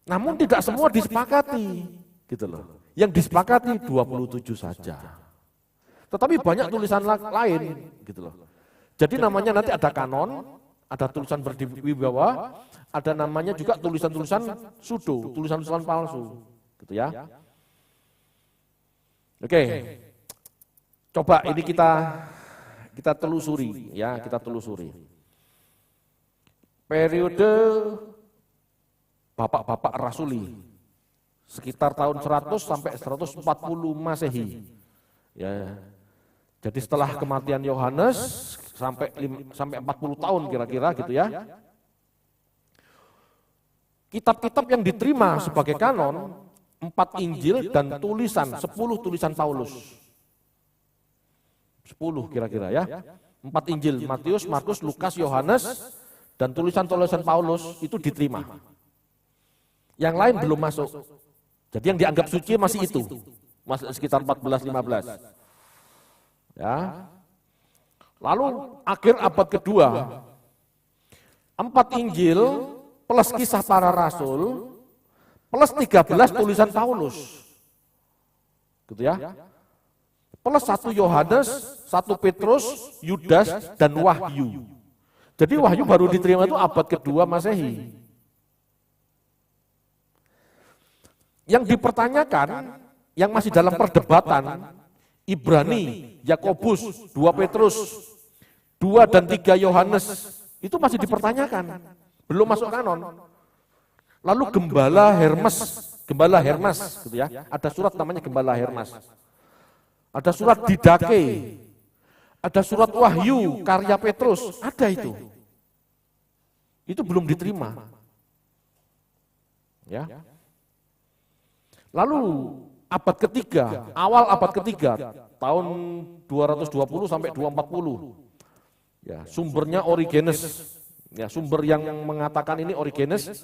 Namun tidak semua disepakati, gitu loh. Yang disepakati 27 saja. Tetapi banyak tulisan lain, gitu loh. Jadi namanya nanti ada kanon, ada tulisan berwibawa, ada namanya juga tulisan-tulisan pseudo, tulisan-tulisan palsu, gitu ya. Oke, coba ini kita telusuri, ya, kita telusuri. Periode bapak-bapak rasuli, sekitar tahun 100 sampai 140 Masehi, ya. Jadi setelah kematian Yohanes sampai 40 tahun kira-kira gitu ya. Kitab-kitab yang diterima sebagai kanon, 4 Injil dan tulisan, 10 tulisan Paulus. 10 kira-kira ya. 4 Injil, Matius, Markus, Lukas, Yohanes, dan tulisan-tulisan Paulus itu diterima. Yang lain belum masuk. Jadi yang dianggap suci masih itu, masih sekitar 14-15. Ya. Lalu akhir abad kedua, 4 Injil plus kisah para rasul plus 13 tulisan Paulus, gitu ya. Plus 1 Yohanes, 1 Petrus, Yudas, dan Wahyu. Jadi Wahyu baru diterima itu abad kedua Masehi. Yang dipertanyakan, yang masih dalam perdebatan, Ibrani, Yakobus, 2 Petrus, 2 dan 3 Yohanes, itu masih dipertanyakan, belum masuk kanon. Lalu Gembala Hermas, gitu ya. Ada surat namanya Gembala Hermas. Ada surat Didake, ada surat Wahyu, karya Petrus, ada itu. Itu belum diterima. Ya. Lalu abad ketiga, awal abad ketiga, tahun 220 sampai 240. Ya, sumbernya Origenes. Ya, sumber yang mengatakan ini Origenes,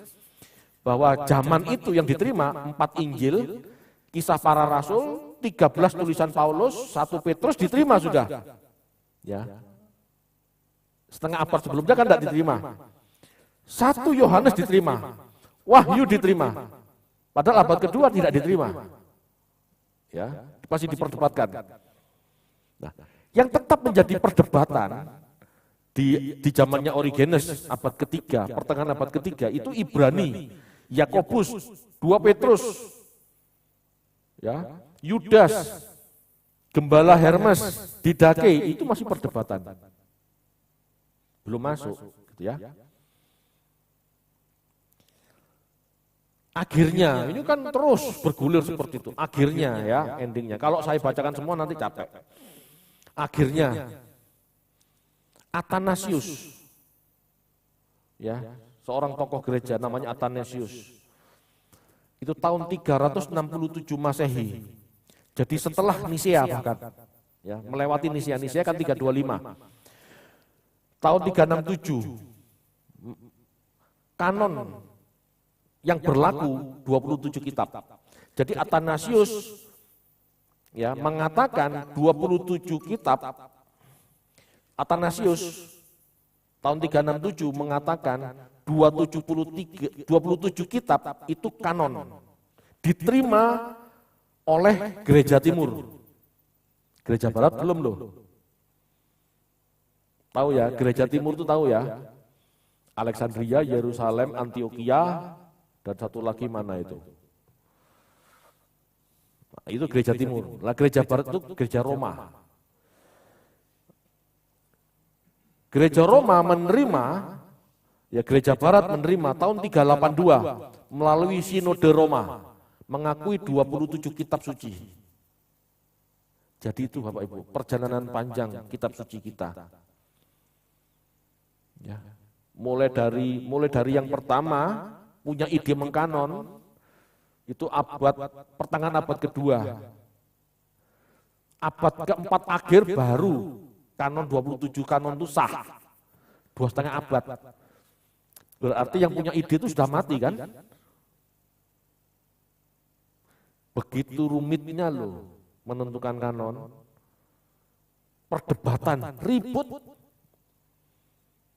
bahwa zaman itu yang diterima 4 Injil, kisah para rasul, 13 tulisan Paulus, 1 Petrus diterima sudah. Ya. Setengah abad sebelumnya kan tidak diterima. 1 Yohanes diterima, Wahyu diterima. Padahal abad kedua tidak diterima. Ya, masih diperdebatkan. Nah, yang tetap menjadi perdebatan di zamannya Origenes abad ketiga, pertengahan abad ketiga itu Ibrani, Yakobus, 2 Petrus, ya, Yudas, Gembala Hermes, Didake, itu masih perdebatan. Belum masuk, gitu ya. Akhirnya, ini kan terus bergulir seperti itu. Akhirnya ya, endingnya. Kalau saya bacakan semua nanti capek. Akhirnya, Athanasius, ya, seorang tokoh gereja namanya Athanasius. Itu tahun 367 Masehi. Jadi setelah Nisea bahkan, ya, melewati Nisea. Nisea kan 325. Tahun 367, kanon yang berlaku 27 kitab. Jadi Athanasius ya mengatakan 27 kitab. Athanasius tahun 367 mengatakan 27 kitab itu kanon. Diterima oleh gereja timur. Gereja barat belum loh. Tahu ya, gereja timur itu tahu ya. Alexandria, Yerusalem, Antioquia, dan satu lagi mana itu? Nah, itu gereja timur. Lah gereja barat itu gereja Roma. Gereja Roma menerima, ya gereja barat menerima tahun 382 melalui Sinode Roma mengakui 27 kitab suci. Jadi itu Bapak Ibu, perjalanan panjang kitab suci kita. Ya. Mulai dari yang pertama punya ide mengkanon itu pertengahan abad kedua. Abad keempat akhir baru kanon 27 kanon itu sah. 2,5 abad. Berarti yang punya ide itu sudah mati kan? Begitu rumitnya loh menentukan kanon. Perdebatan, ribut.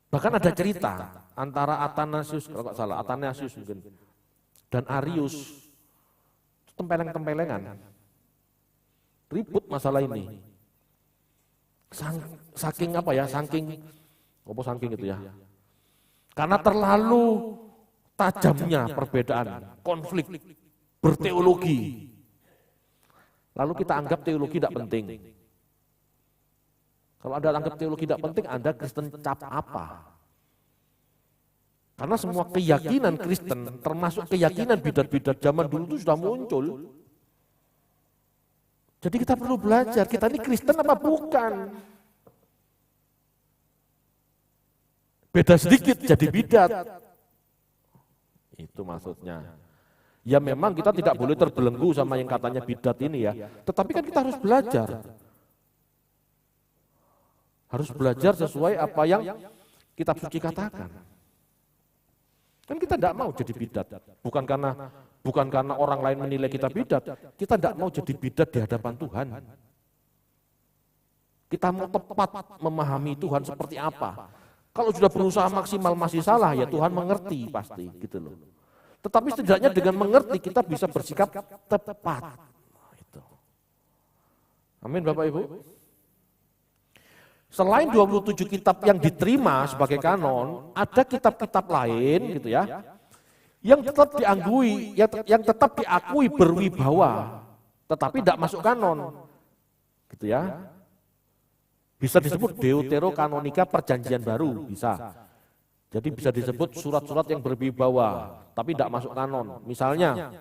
Bahkan ada cerita antara Athanasius, kalau nggak salah, Athanasius mungkin, dan Arius, tempeleng-tempelengan, ribut masalah ini. Saking apa ya, saking itu ya. Karena terlalu tajamnya perbedaan, konflik, berteologi. Lalu kita anggap teologi tidak penting. Kalau Anda anggap teologi tidak penting, Anda Kristen cap apa? Karena semua keyakinan Kristen, termasuk keyakinan bidat-bidat zaman dulu itu sudah muncul. Jadi kita perlu belajar, kita ini Kristen apa bukan? Beda sedikit jadi bidat. Itu maksudnya. Ya memang kita tidak boleh terbelenggu sama yang katanya bidat ini ya. Tetapi kan kita harus belajar. Harus belajar sesuai apa yang kitab suci katakan. Kan kita tidak mau jadi bidat. Bukan karena orang lain menilai kita bidat. Kita tidak mau jadi bidat di hadapan Tuhan. Kita mau tepat memahami Tuhan seperti apa. Kalau sudah berusaha maksimal masih salah, ya Tuhan mengerti pasti gitu loh. Tetapi setidaknya dengan mengerti kita bisa bersikap tepat. Itu. Amin Bapak Ibu. Selain 27 kitab yang diterima sebagai kanon, ada kitab-kitab lain gitu ya, yang tetap diakui berwibawa, tetapi tidak masuk kanon, gitu ya. Bisa disebut Deuterokanonika Perjanjian Baru, bisa. Jadi bisa disebut surat-surat yang berwibawa, tapi tidak masuk kanon. Misalnya,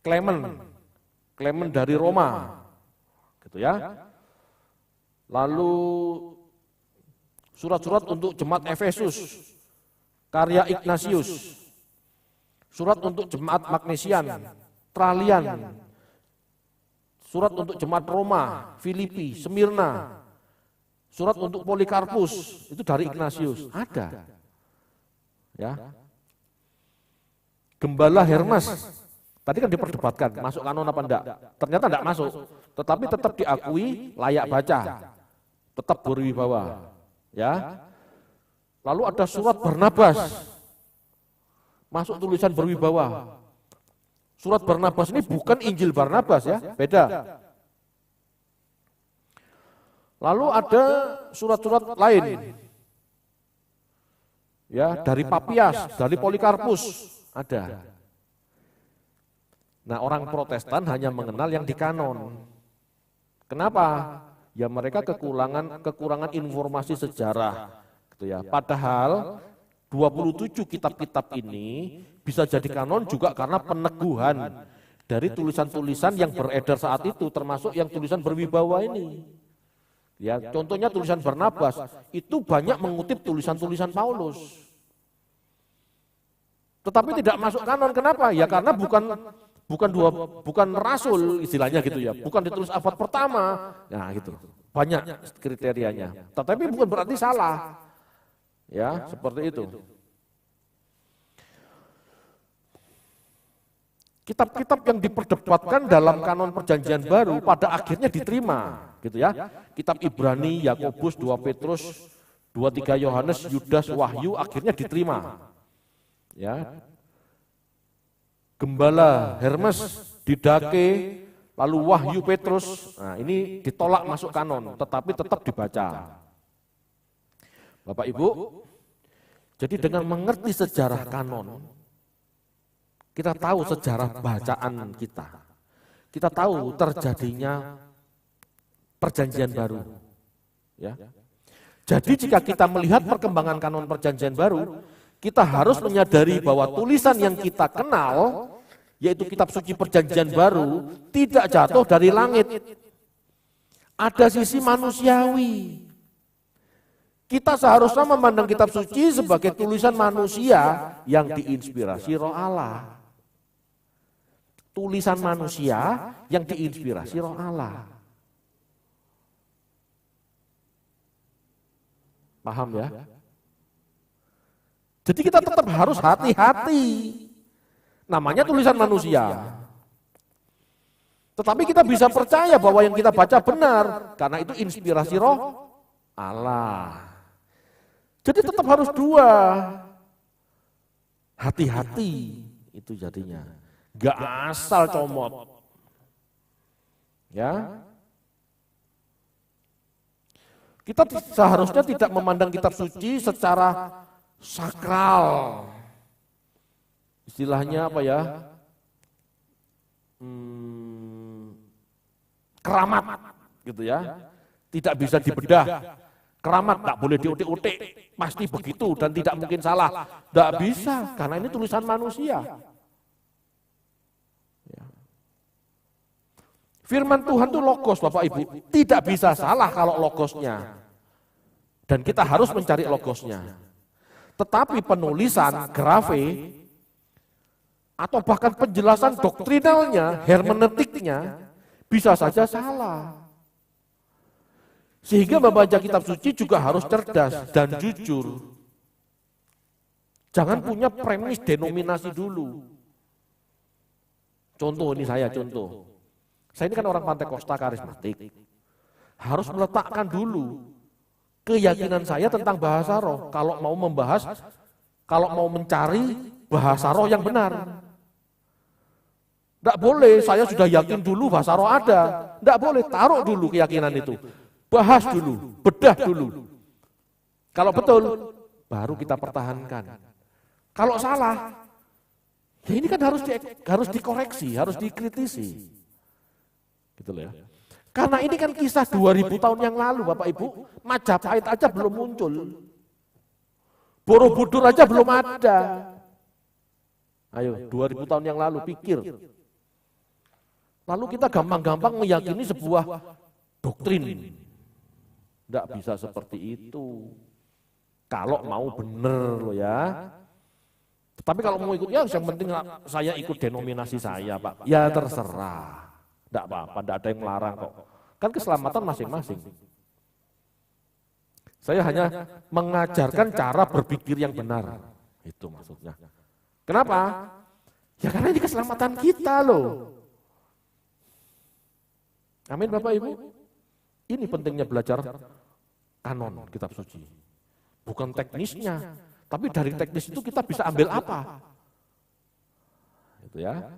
Clement dari Roma, gitu ya. Lalu surat-surat untuk jemaat Efesus, karya Ignatius, surat untuk jemaat Magnesian, Trallian, surat untuk jemaat Roma, Filipi, Smyrna, surat untuk Polikarpus, itu dari Ignatius, ada. Ya. Gembala Hermas, tadi kan diperdebatkan, masuk kanon apa enggak? Ternyata enggak masuk, tetapi tetap diakui layak baca. Tetap berwibawa, ya. Lalu ada surat Barnabas, masuk tulisan berwibawa. Surat Barnabas ini bukan Injil Barnabas ya, beda. Lalu ada surat-surat lain, ya dari Papias, dari Polikarpus ada. Nah orang Protestan hanya mengenal yang di kanon. Kenapa? Ya mereka kekurangan informasi sejarah, gitu ya. Padahal 27 kitab-kitab ini bisa jadi kanon juga karena peneguhan dari tulisan-tulisan yang beredar saat itu, termasuk yang tulisan berwibawa ini. Ya, contohnya tulisan Barnabas itu banyak mengutip tulisan-tulisan Paulus. Tetapi tidak masuk kanon. Kenapa? Ya karena bukan rasul istilahnya gitu ya, bukan ditulis abad pertama. Nah, gitu. Banyak kriterianya. Tetapi bukan berarti salah. Ya, seperti itu. Kitab-kitab yang diperdebatkan dalam kanon perjanjian baru pada akhirnya diterima, gitu ya. Kitab Ibrani, Yakobus, 2 Petrus, 2-3 Yohanes, Yudas, Wahyu akhirnya diterima. Ya. Gembala Hermes, Didake, lalu Wahyu Petrus, nah ini ditolak masuk kanon, tetapi tetap dibaca. Bapak Ibu, jadi dengan mengerti sejarah kanon, kita tahu sejarah bacaan kita. Kita tahu terjadinya perjanjian baru. Ya. Jadi jika kita melihat perkembangan kanon perjanjian baru, kita harus menyadari bahwa tulisan yang kita kenal, yaitu kitab suci perjanjian baru, tidak jatuh dari langit. Ada sisi manusiawi. Kita seharusnya memandang kitab suci sebagai tulisan manusia yang diinspirasi Roh Allah. Tulisan manusia yang diinspirasi Roh Allah. Paham ya? Jadi kita tetap harus hati-hati. Namanya tulisan manusia. Tetapi kita bisa percaya bahwa yang kita baca benar, karena itu inspirasi Roh Allah. Jadi tetap harus dua. Hati-hati itu jadinya. Gak asal comot. Ya. Kita seharusnya tidak memandang kitab suci secara sakral. Istilahnya apa ya? Keramat gitu ya. Tidak bisa dibedah. Keramat tak boleh diutik-utik, pasti begitu dan tidak mungkin salah. Tidak bisa, karena ini tulisan manusia. Ya. Firman Tuhan itu logos, Bapak Ibu, tidak bisa salah kalau logosnya. Dan kita harus mencari logosnya. Tetapi penulisan, grafe, atau bahkan penjelasan doktrinalnya, hermeneutiknya, bisa saja salah. Sehingga membaca kitab suci juga harus cerdas dan jujur. Jangan punya premis denominasi dulu. Contoh ini saya contoh. Saya ini kan orang Pantekosta karismatik. Harus meletakkan dulu keyakinan saya tentang bahasa roh. Kalau mau membahas, kalau mau mencari bahasa roh yang benar. Tidak boleh, saya sudah yakin dulu bahasa roh ada. Tidak boleh, taruh dulu keyakinan itu. Bahas dulu, bedah dulu. Kalau betul, baru kita pertahankan. Kalau salah, ya ini kan harus dikoreksi, harus dikritisi. Gitu loh ya. Karena ini kan kisah 2000 tahun yang lalu, Bapak Ibu. Majapahit aja belum muncul. Borobudur aja belum ada. Ayo, 2000 tahun yang lalu, pikir. Lalu kita gampang-gampang meyakini sebuah doktrin. Tidak bisa seperti itu. Kalau mau benar loh ya. Tapi kalau mau ikut, ya yang penting saya ikut denominasi saya Pak. Ya terserah. Tidak apa-apa, tidak ada yang melarang kok. Kan keselamatan masing-masing. Saya hanya mengajarkan cara berpikir yang benar. Itu maksudnya. Kenapa? Ya karena ini keselamatan kita loh. Amin Bapak Ibu. Ini pentingnya belajar kanon kitab suci. Bukan teknisnya, tapi dari teknis itu kita bisa ambil apa? Itu ya.